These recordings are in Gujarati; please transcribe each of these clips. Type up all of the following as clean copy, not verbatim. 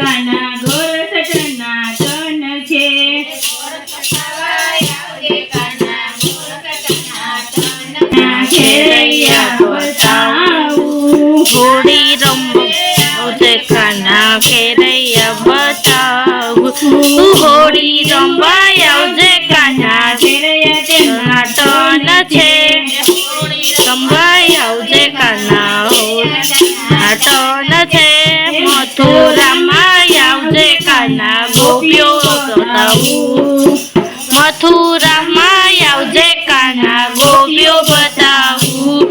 કાના ગોરસ ટનાટન છે ખેલૈયા બતાવું હોળી રમવા કાના ખેલૈયા બતાવું હોળી રમવા આવજે કાના ખેલૈયા ટન છે રમવા આવજે કાના ટન છે મથુરામાં આવજે કાના ગોપીઓ બતાવું મથુરામાં આવજે કાના ગોપીઓ બતાવું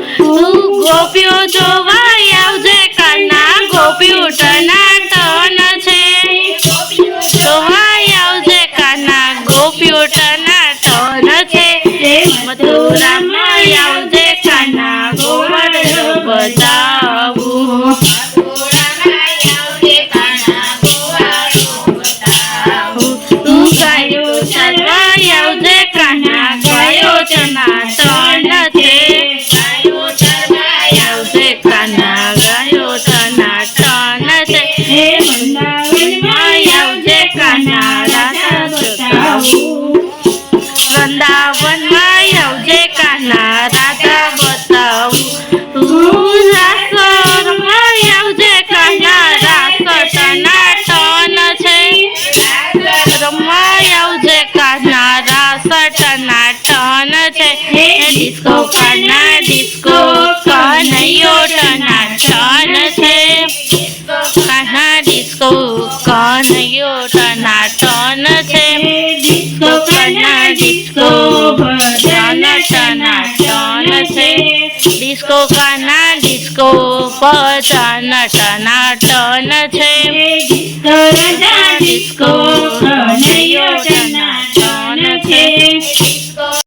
ગોપીઓ જોવા આવજે કાના ગોપીઓ ટનાટન છે જોવા આવજે કાના ગોપીઓ ટનાટન છે મથુરામાં આવજે કાના ગોવર્ધન બતાવું ગાયો ચરવા આવજે કાના ગાયો ટનાટન છે આવજે કાના ગાયો ટનાટન છે વૃંદાવનમાં આવજે કાના રાધા બતાવું વૃંદાવનમાં આવજે કાના રાધા બતાવું રાસરમાં આવજે કાના રાસ ટનાટન છે રમવા આવજે કાના રાસ ટનાટન છે ડિસ્કો કાના ડિસ્કો કનૈયો ટનાટન છે કાના ડિસ્કો કનૈયો ટનાટન છે ડિસ્કો કાના ડિસ્કો ભજન ટનાટન છે ડિસ્કો કાના ડિસ્કો ભજન ટનાટન છે ડિસ્કો ડિસ્કો કનૈયો